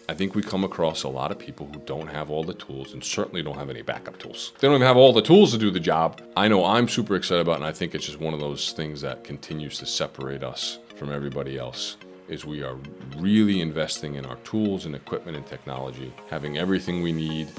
I think we come across a lot of people who don't have all the tools and certainly don't have any backup tools. They don't even have all the tools to do the job. I know I'm super excited about it, and I think it's just one of those things that continues to separate us from everybody else, is we are really investing in our tools and equipment and technology, having everything we need.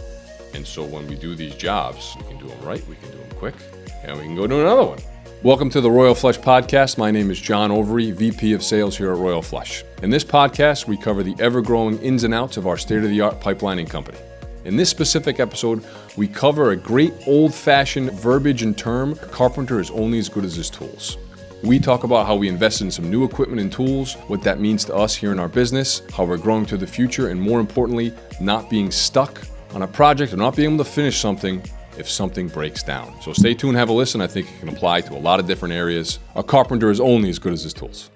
And so when we do these jobs, we can do them right, we can do them quick, and we can go do another one. Welcome to the Royal Flush Podcast. My name is John Overy, VP of Sales here at Royal Flush. In this podcast, we cover the ever-growing ins and outs of our state-of-the-art pipelining company. In this specific episode, we cover a great old-fashioned verbiage and term, Carpenter is only as good as his tools. We talk about how we invested in some new equipment and tools, what that means to us here in our business, how we're growing to the future, and more importantly, not being stuck on a project or not being able to finish something if something breaks down. So stay tuned, have a listen. I think it can apply to a lot of different areas. A carpenter is only as good as his tools.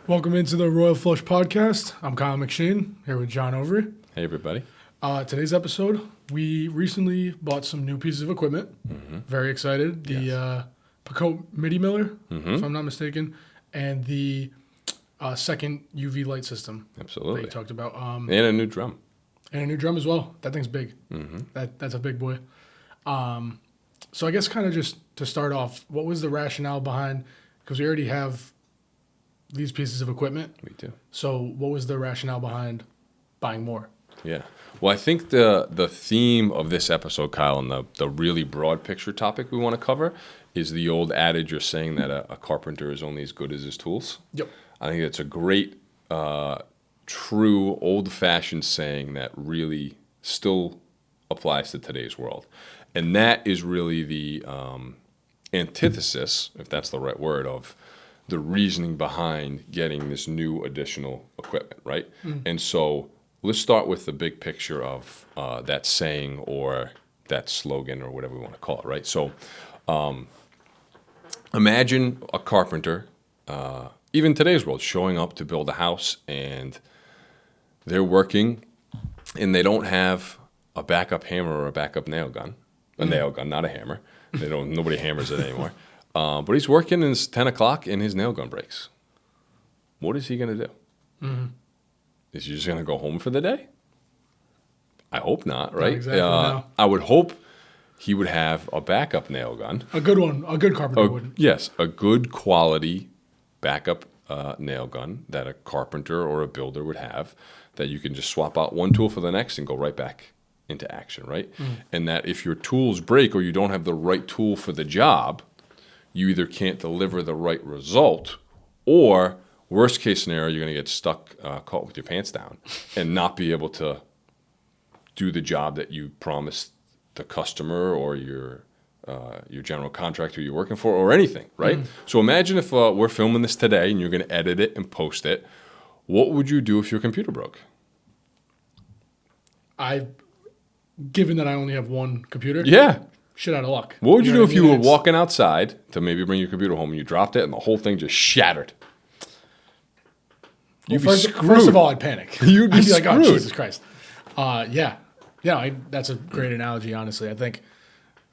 Welcome into the Royal Flush Podcast. I'm Kyle McShane, here with John Overy. Hey, everybody. Today's episode, we recently bought some new pieces of equipment. Very excited. The Picote MIDI Miller, if I'm not mistaken, and the second UV light system. Absolutely. That you talked about. And a new drum. And a new drum as well. That thing's big. That's a big boy. So I guess kind of just to start off, what was the rationale behind, because we already have these pieces of equipment. Me too. So what was the rationale behind buying more? Yeah. Well, I think the theme of this episode, Kyle, and the really broad picture topic we want to cover is the old adage you're saying that a carpenter is only as good as his tools. Yep. I think it's a great, true, old-fashioned saying that really still applies to today's world. And that is really the antithesis, if that's the right word, of the reasoning behind getting this new additional equipment, right? And so let's start with the big picture of that saying or that slogan or whatever we want to call it, right? So imagine a carpenter, even today's world, showing up to build a house, and they're working, and they don't have a backup hammer or a backup nail gun. A nail gun, not a hammer. Nobody hammers it anymore. But he's working, and it's 10 o'clock, and his nail gun breaks. What is he going to do? Is he just going to go home for the day? I hope not, right? Not exactly, no. I would hope he would have a backup nail gun. A good one. A good carpenter would. Yes, a good quality backup nail gun that a carpenter or a builder would have, that you can just swap out one tool for the next and go right back into action, right? And that if your tools break or you don't have the right tool for the job, you either can't deliver the right result, or worst case scenario, you're going to get stuck, caught with your pants down and not be able to do the job that you promised the customer or your general contractor you're working for, or anything, right? So imagine if we're filming this today and you're going to edit it and post it. What would you do if your computer broke? Given that I only have one computer, Yeah. shit out of luck. What would you do know if what I you mean? were It's- walking outside to maybe bring your computer home and you dropped it and the whole thing just shattered? You'd be First screwed. of all, I'd panic. You'd be I'd be like, oh, screwed. Jesus Christ. Yeah. That's a great analogy, honestly. I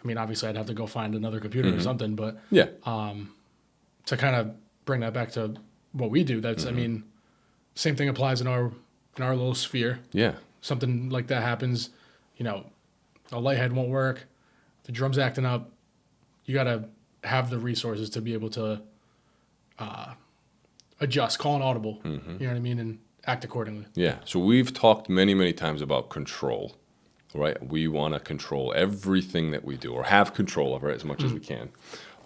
mean, obviously, I'd have to go find another computer or something, but Yeah. to kind of bring that back to what we do, I mean, same thing applies in our little sphere. Yeah. Something like that happens, a light head won't work, the drum's acting up, you got to have the resources to be able to adjust, call an audible, you know what I mean, and act accordingly. Yeah. So we've talked many, many times about control, right? We want to control everything that we do, or have control over it as much as we can.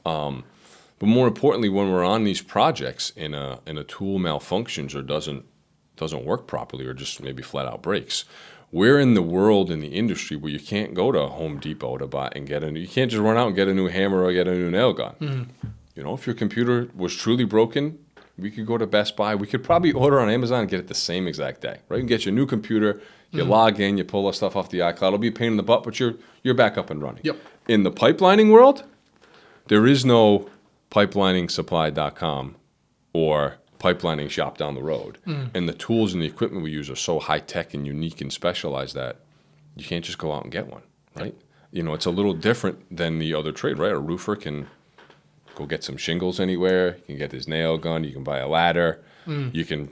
But more importantly, when we're on these projects and a tool malfunctions or doesn't work properly, or just maybe flat out breaks, we're in the world, in the industry, where you can't go to Home Depot to buy and you can't just run out and get a new hammer or get a new nail gun. If your computer was truly broken, we could go to Best Buy. We could probably order on Amazon and get it the same exact day, right? You can get your new computer, you log in, you pull that stuff off the iCloud. It'll be a pain in the butt, but you're back up and running. Yep. In the pipelining world, there is no pipeliningsupply.com or pipelining shop down the road. And the tools and the equipment we use are so high-tech and unique and specialized that you can't just go out and get one, right? It's a little different than the other trade, right? A roofer can go get some shingles anywhere. You can get his nail gun. You can buy a ladder. You can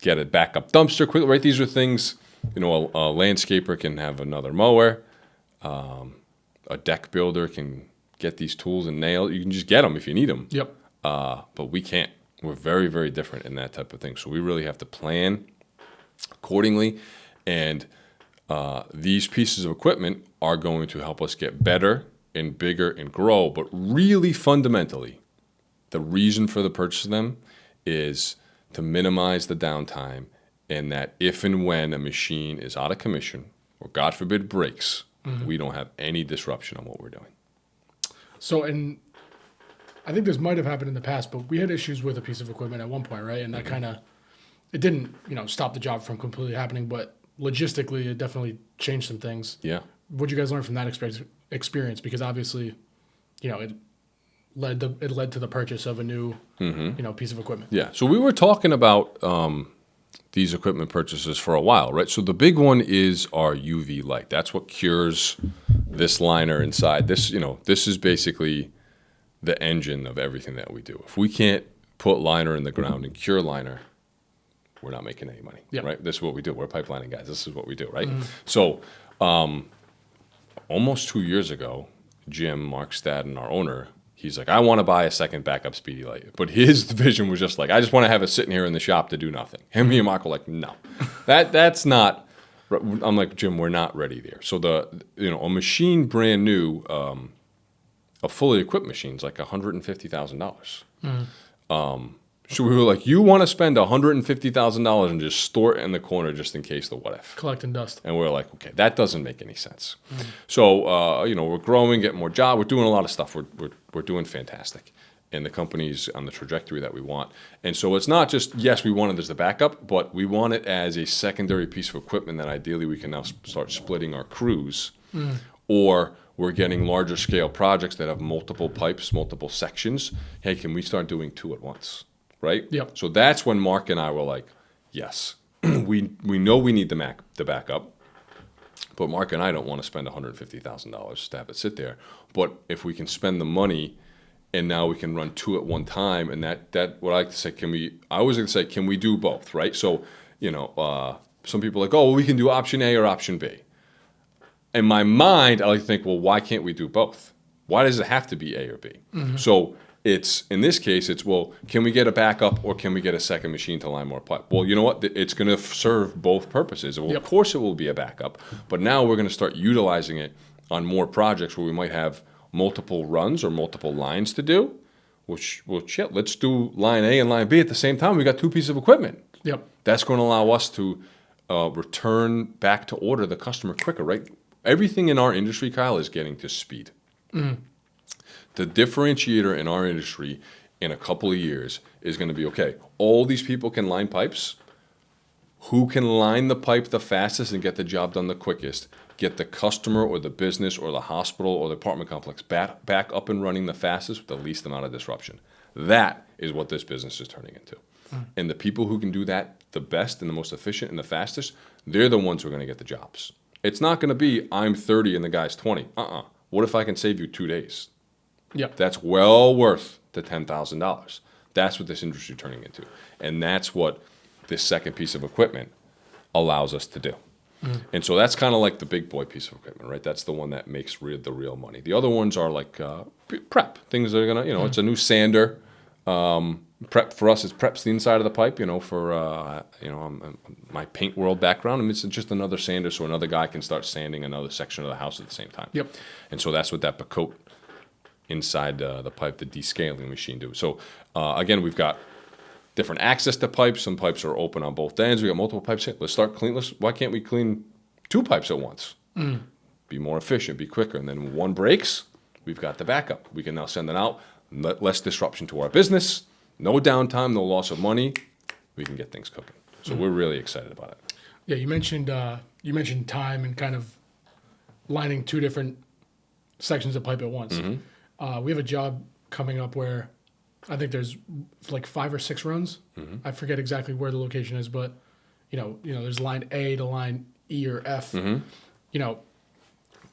get a backup dumpster quickly, right? These are things, a landscaper can have another mower. A deck builder can get these tools and nails. You can just get them if you need them. Yep. But we can't. We're very, very different in that type of thing. So we really have to plan accordingly. And these pieces of equipment are going to help us get better and bigger and grow. But really fundamentally, the reason for the purchase of them is to minimize the downtime, and that if and when a machine is out of commission or, God forbid, breaks, we don't have any disruption on what we're doing. So, and I think this might have happened in the past, but we had issues with a piece of equipment at one point, right? And that kind of, it didn't, stop the job from completely happening, but logistically, it definitely changed some things. Yeah. What'd you guys learn from that experience? Because obviously, it led to the purchase of a new, piece of equipment. Yeah. So we were talking about these equipment purchases for a while, right? So the big one is our UV light. That's what cures this liner inside. This is basically the engine of everything that we do. If we can't put liner in the ground and cure liner, we're not making any money, right? This is what we do. We're pipelining guys. This is what we do, right? So almost 2 years ago, Jim Markstad, our owner, he's like, I want to buy a second backup speedy light. But his vision was just like, I just want to have it sitting here in the shop to do nothing. And me and Mark were like, no, that's not. I'm like, Jim, we're not ready there. So a machine brand new, a fully equipped machine is like $150,000. So we were like, you want to spend $150,000 and just store it in the corner just in case the what if. Collecting dust. And we're like, okay, that doesn't make any sense. So, we're growing, getting more job. We're doing a lot of stuff. We're doing fantastic. And the company's on the trajectory that we want. And so it's not just, yes, we want it as the backup, but we want it as a secondary piece of equipment that ideally we can now start splitting our crews. Or we're getting larger scale projects that have multiple pipes, multiple sections. Hey, can we start doing 2 at once? Right? Yep. So that's when Mark and I were like, yes, we know we need the backup, but Mark and I don't want to spend $150,000 to have it sit there. But if we can spend the money and now we can run 2 at one time, and that what I like to say, I always like to say, can we do both, right? So, some people are like, oh, well, we can do option A or option B. In my mind, I like to think, well, why can't we do both? Why does it have to be A or B? So in this case, well, can we get a backup or can we get a second machine to line more pipe? Well, you know what? It's going to serve both purposes. Well, Of course it will be a backup, but now we're going to start utilizing it on more projects where we might have multiple runs or multiple lines to do. Let's do line A and line B at the same time. We got 2 pieces of equipment. Yep. That's going to allow us to return back to order the customer quicker, right? Everything in our industry, Kyle, is getting to speed. The differentiator in our industry in a couple of years is going to be, okay, all these people can line pipes. Who can line the pipe the fastest and get the job done the quickest? Get the customer or the business or the hospital or the apartment complex back up and running the fastest with the least amount of disruption. That is what this business is turning into. And the people who can do that the best and the most efficient and the fastest, they're the ones who are going to get the jobs. It's not going to be, I'm 30 and the guy's 20. What if I can save you 2 days? Yep. That's well worth the $10,000. That's what this industry is turning into. And that's what this second piece of equipment allows us to do. And so that's kind of like the big boy piece of equipment, right? That's the one that makes the real money. The other ones are like prep, things that are going to, it's a new sander. Prep for us is preps the inside of the pipe, for, my paint world background. I mean, it's just another sander so another guy can start sanding another section of the house at the same time. Yep. And so that's what that coat inside the pipe, the descaling machine do. So again, we've got different access to pipes. Some pipes are open on both ends. We got multiple pipes. Let's start clean. Why can't we clean 2 pipes at once? Be more efficient, be quicker. And then when one breaks, we've got the backup. We can now send it out. Less disruption to our business. No downtime, no loss of money. We can get things cooking. So we're really excited about it. Yeah, you mentioned time and kind of lining 2 different sections of pipe at once. We have a job coming up where I think there's like 5 or 6 runs. I forget exactly where the location is, but there's line A to line E or F.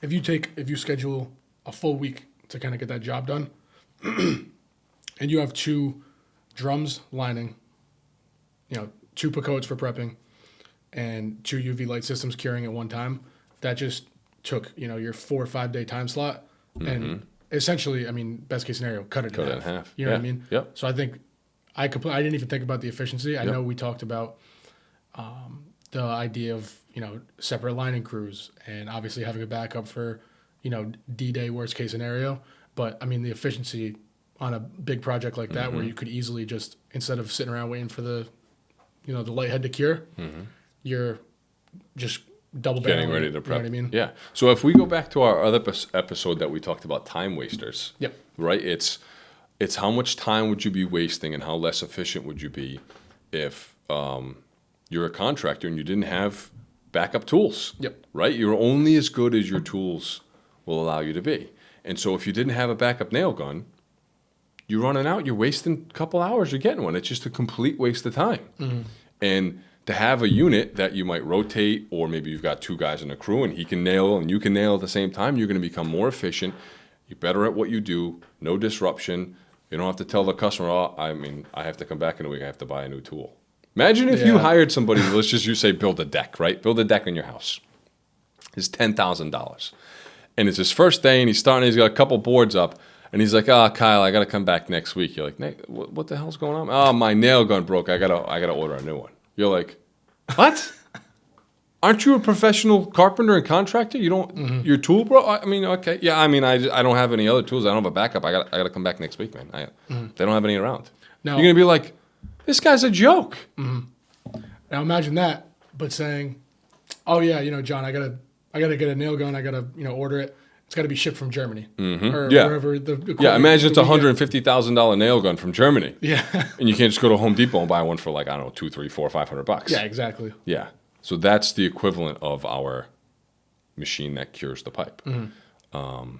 If you schedule a full week to kind of get that job done, and you have 2 drums lining, 2 Pacotes for prepping, and 2 UV light systems curing at one time, that just took, your 4 or 5 day time slot. And essentially, I mean, best case scenario, cut it in half. You know what I mean? Yep. So I think I didn't even think about the efficiency. I know we talked about the idea of, separate lining crews and obviously having a backup for, D-Day worst case scenario. But I mean, the efficiency on a big project like that where you could easily just, instead of sitting around waiting for the light head to cure, you're just double getting ready to prep. You know what I mean? Yeah. So if we go back to our other episode that we talked about time wasters, Yep. right? It's how much time would you be wasting and how less efficient would you be if you're a contractor and you didn't have backup tools. Yep. Right? You're only as good as your tools will allow you to be. And so if you didn't have a backup nail gun, you're running out, you're wasting a couple hours, you're getting one. It's just a complete waste of time. And to have a unit that you might rotate, or maybe you've got 2 guys in a crew and he can nail and you can nail at the same time, you're going to become more efficient. You're better at what you do, no disruption. You don't have to tell the customer, I have to come back in a week, I have to buy a new tool. Imagine if you hired somebody, let's just say build a deck, right? Build a deck in your house. It's $10,000. And it's his first day and he's got a couple boards up. And he's like, Kyle, I got to come back next week. You're like, Nick, what the hell's going on? Oh, my nail gun broke. I gotta order a new one. You're like, what? Aren't you a professional carpenter and contractor? You don't, your tool broke? I mean, okay. Yeah, I mean, I don't have any other tools. I don't have a backup. I gotta come back next week, man. They don't have any around. Now, you're going to be like, this guy's a joke. Now imagine that, but saying, oh yeah, John, I gotta get a nail gun. I gotta, order it. It's got to be shipped from Germany or wherever the imagine it's a $150,000 nail gun from Germany. Yeah. And you can't just go to Home Depot and buy one for like, I don't know, $200, $300, $400, $500. Yeah, exactly. Yeah. So that's the equivalent of our machine that cures the pipe. So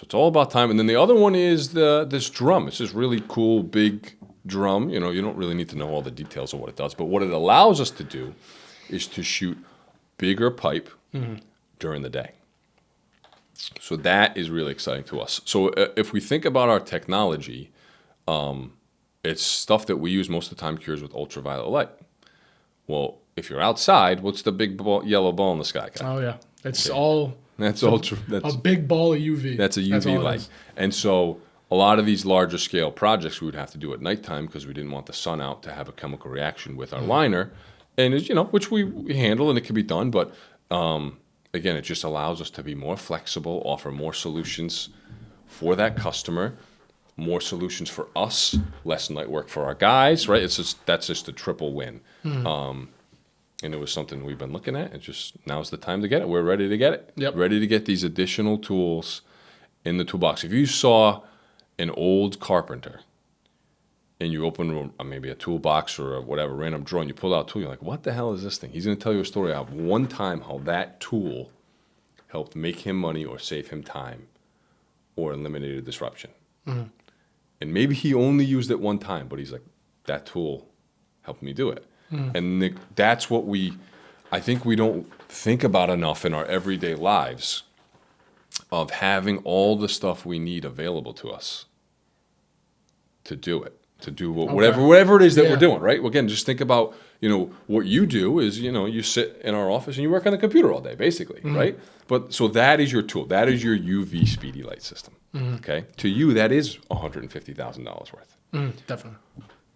it's all about time. And then the other one is this drum. It's this really cool, big drum. You don't really need to know all the details of what it does. But what it allows us to do is to shoot bigger pipe during the day. So that is really exciting to us. So if we think about our technology, it's stuff that we use most of the time cures with ultraviolet light. Well, if you're outside, what's the big yellow ball in the sky, Kyle? Oh, yeah. It's all... That's a big ball of UV. That's a UV light. And so a lot of these larger scale projects we would have to do at nighttime because we didn't want the sun out to have a chemical reaction with our liner. And, which we handle and it can be done, but... again, it just allows us to be more flexible, offer more solutions for that customer, more solutions for us, less night work for our guys, right? That's just a triple win. And it was something we've been looking at. Now's the time to get it. We're ready to get it. Yep. Ready to get these additional tools in the toolbox. If you saw an old Carpenter and you open maybe a toolbox or whatever, random drawer, and you pull out a tool, you're like, what the hell is this thing? He's going to tell you a story of one time how that tool helped make him money or save him time or eliminated a disruption. And maybe he only used it one time, but he's like, that tool helped me do it. And that's what I think we don't think about enough in our everyday lives of having all the stuff we need available to us to do it. To do whatever it is that we're doing, right? Well, again, just think about, what you do is, you sit in our office and you work on the computer all day, basically, right? But so that is your tool. That is your UV speedy light system, okay? To you, that is $150,000 worth. Definitely.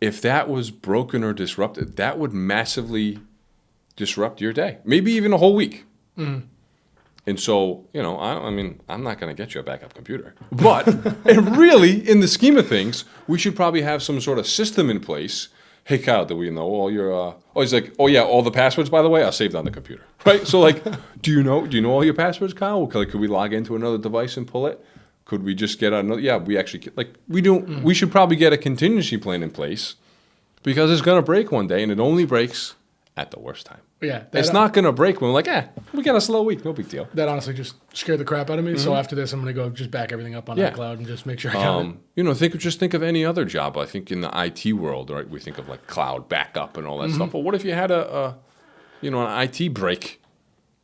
If that was broken or disrupted, that would massively disrupt your day, maybe even a whole week. And so, I'm not going to get you a backup computer. But and really, in the scheme of things, we should probably have some sort of system in place. Hey, Kyle, do we know all your... he's like, oh, yeah, all the passwords, by the way, are saved on the computer. Right? So, do you know all your passwords, Kyle? Could we log into another device and pull it? Could we just get another... Yeah, we actually... We should probably get a contingency plan in place because it's going to break one day, and it only breaks at the worst time. Yeah, it's not going to break when we're like, we got a slow week, no big deal. That honestly just scared the crap out of me. So after this, I'm going to go just back everything up on iCloud and just make sure I got it. Just think of any other job. I think in the IT world, right, we think of cloud backup and all that stuff. But what if you had an IT break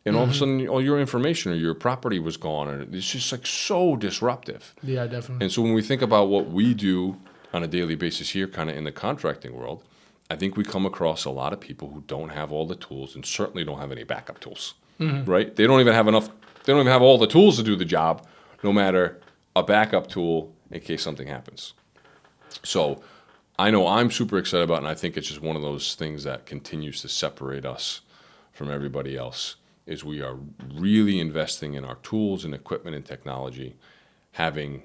and all of a sudden all your information or your property was gone and it's just so disruptive. Yeah, definitely. And so when we think about what we do on a daily basis here, kind of in the contracting world, I think we come across a lot of people who don't have all the tools and certainly don't have any backup tools, right? They don't even have enough, they don't even have all the tools to do the job, no matter a backup tool in case something happens. So I know I'm super excited about it, and I think it's just one of those things that continues to separate us from everybody else, is we are really investing in our tools and equipment and technology, having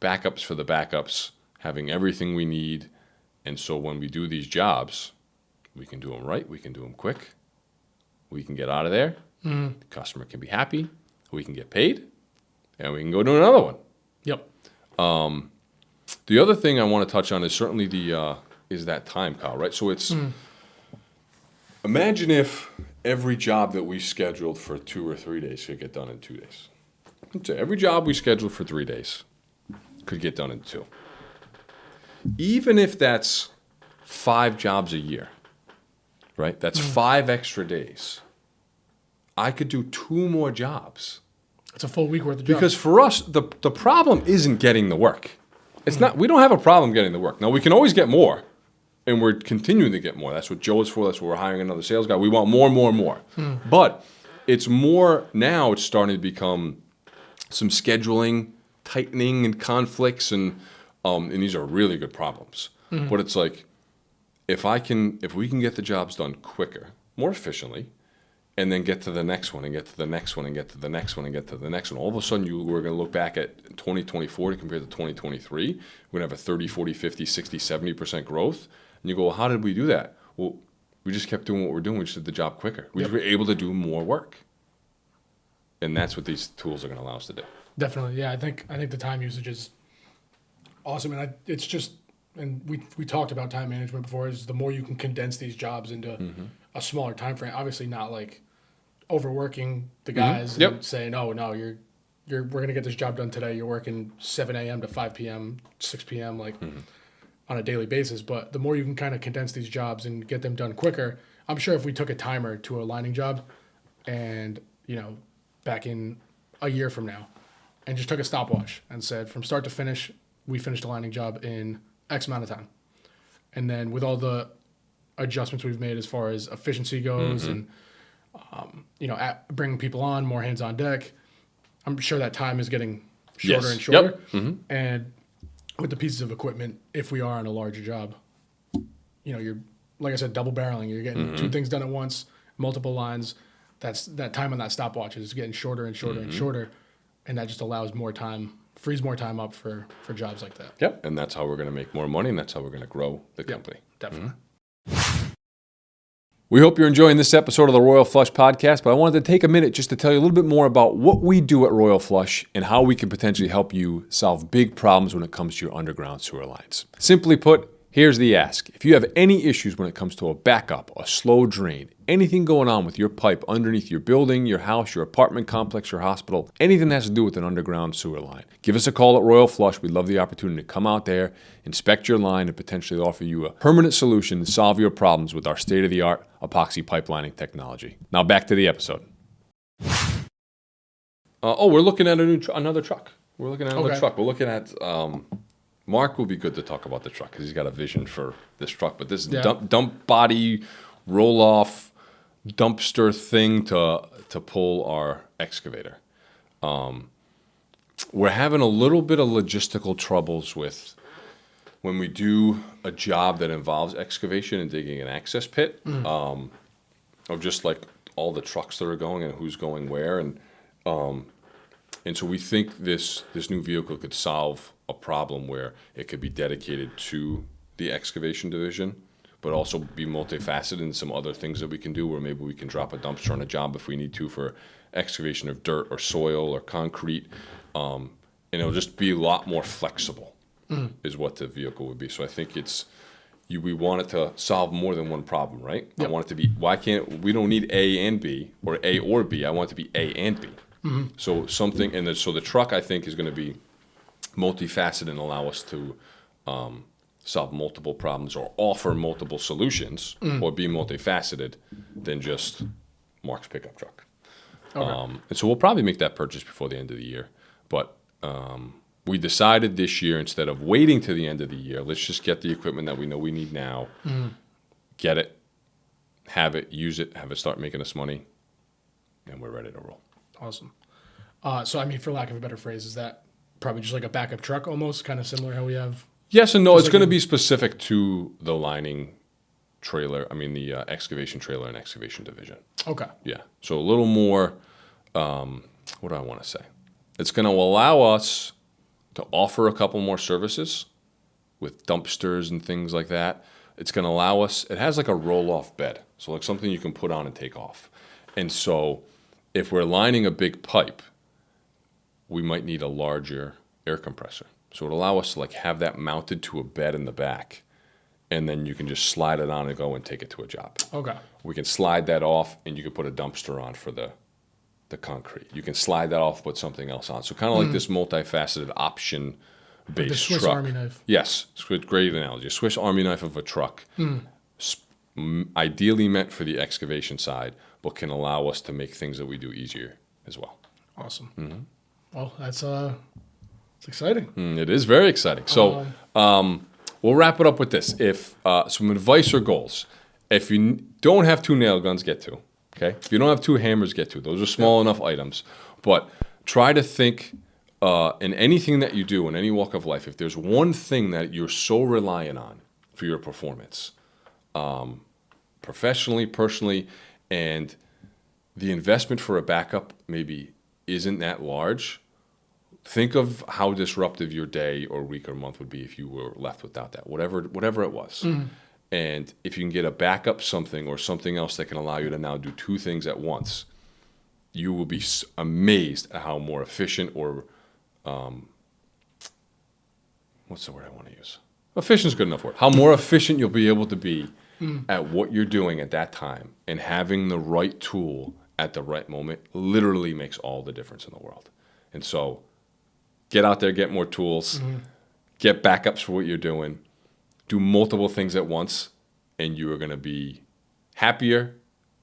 backups for the backups, having everything we need. And so when we do these jobs, we can do them right, we can do them quick, we can get out of there, the customer can be happy, we can get paid, and we can go do another one. Yep. The other thing I want to touch on is certainly is that time, Kyle, right? So it's, imagine if every job that we scheduled for 2 or 3 days could get done in 2 days. Let's say every job we scheduled for 3 days could get done in 2. Even if that's 5 jobs a year, right? That's 5 extra days. I could do 2 more jobs. It's a full week worth of jobs. Because for us, the problem isn't getting the work. It's not. We don't have a problem getting the work. Now, we can always get more, and we're continuing to get more. That's what Joe is for. That's what we're hiring another sales guy. We want more and more and more. But it's more now, it's starting to become some scheduling, tightening, and conflicts, and these are really good problems. But it's like, if we can get the jobs done quicker, more efficiently, and then get to the next one, and get to the next one, and get to the next one, and get to the next one. All of a sudden, we're going to look back at 2024 to compare to 2023. We're going to have a 30, 40, 50, 60, 70% growth. And you go, well, how did we do that? Well, we just kept doing what we're doing. We just did the job quicker. We just were able to do more work. And that's what these tools are going to allow us to do. Definitely. Yeah, I think the time usage is awesome. And it's just, and we talked about time management before, is the more you can condense these jobs into a smaller time frame, obviously not like overworking the guys and saying, oh, no, we're going to get this job done today. You're working 7 a.m. to 5 p.m., 6 p.m., like on a daily basis. But the more you can kind of condense these jobs and get them done quicker, I'm sure if we took a timer to a lining job and, back in a year from now and just took a stopwatch and said from start to finish, we finished a lining job in X amount of time. And then with all the adjustments we've made as far as efficiency goes and, bringing people on, more hands on deck, I'm sure that time is getting shorter and shorter. And with the pieces of equipment, if we are on a larger job, you're, like I said, double barreling. You're getting 2 things done at once, multiple lines. That time on that stopwatch is getting shorter and shorter and shorter. And that just allows more time, frees more time up for jobs like that. Yep. And that's how we're going to make more money, and that's how we're going to grow the company. Definitely. We hope you're enjoying this episode of the Royal Flush podcast, but I wanted to take a minute just to tell you a little bit more about what we do at Royal Flush and how we can potentially help you solve big problems when it comes to your underground sewer lines. Simply put, here's the ask. If you have any issues when it comes to a backup, a slow drain, anything going on with your pipe underneath your building, your house, your apartment complex, your hospital, anything that has to do with an underground sewer line, give us a call at Royal Flush. We'd love the opportunity to come out there, inspect your line, and potentially offer you a permanent solution to solve your problems with our state-of-the-art epoxy pipelining technology. Now back to the episode. We're looking at another truck. We're looking at another truck. We're looking at... Mark will be good to talk about the truck because he's got a vision for this truck. But this dump body, roll-off, dumpster thing to pull our excavator. We're having a little bit of logistical troubles with when we do a job that involves excavation and digging an access pit, of just like all the trucks that are going and who's going where. And so we think this new vehicle could solve a problem where it could be dedicated to the excavation division, but also be multifaceted in some other things that we can do, where maybe we can drop a dumpster on a job if we need to for excavation of dirt or soil or concrete. And it'll just be a lot more flexible is what the vehicle would be. So I think we want it to solve more than one problem, right? Yep. I want it to be, we don't need A and B or A or B. I want it to be A and B. So something, so the truck I think is going to be multifaceted and allow us to solve multiple problems or offer multiple solutions or be multifaceted than just Mark's pickup truck. Okay. And so we'll probably make that purchase before the end of the year, but we decided this year, instead of waiting to the end of the year, let's just get the equipment that we know we need now, get it, have it, use it, have it start making us money, and we're ready to roll. Awesome. So, I mean, for lack of a better phrase, is that probably just like a backup truck almost, kind of similar how we have? Yes and no. It's going to be specific to the lining trailer. I mean, the excavation trailer and excavation division. Okay. Yeah. So a little more, what do I want to say? It's going to allow us to offer a couple more services with dumpsters and things like that. It's going to allow us, it has like a roll-off bed. So like something you can put on and take off. And so if we're lining a big pipe, we might need a larger air compressor. So it'll allow us to like have that mounted to a bed in the back, and then you can just slide it on and go and take it to a job. Okay. We can slide that off, and you can put a dumpster on for the concrete. You can slide that off, put something else on. So kind of like this multifaceted option-based Like the Swiss truck. Army knife. Yes, it's a great analogy. A Swiss Army knife of a truck, ideally meant for the excavation side, but can allow us to make things that we do easier as well. Awesome. Well, that's it's exciting. It is very exciting. So we'll wrap it up with this. If some advice or goals, if you don't have 2 nail guns, get 2. Okay? If you don't have 2 hammers, get 2. Those are small enough items. But try to think in anything that you do in any walk of life, if there's one thing that you're so reliant on for your performance, professionally, personally, and the investment for a backup maybe isn't that large, think of how disruptive your day or week or month would be if you were left without that, whatever it was. And if you can get a backup something or something else that can allow you to now do 2 things at once, you will be amazed at how more efficient or what's the word I want to use? Efficient is good enough word. How more efficient you'll be able to be at what you're doing at that time, and having the right tool at the right moment literally makes all the difference in the world. And so get out there, get more tools, get backups for what you're doing, do multiple things at once, and you are going to be happier,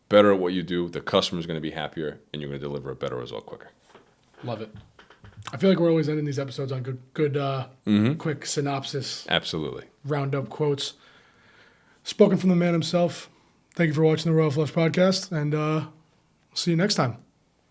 better at what you do. The customer's going to be happier, and you're going to deliver a better result quicker. Love it. I feel like we're always ending these episodes on good quick synopsis. Absolutely. Roundup quotes. Spoken from the man himself. Thank you for watching the Royal Flush Podcast, and see you next time.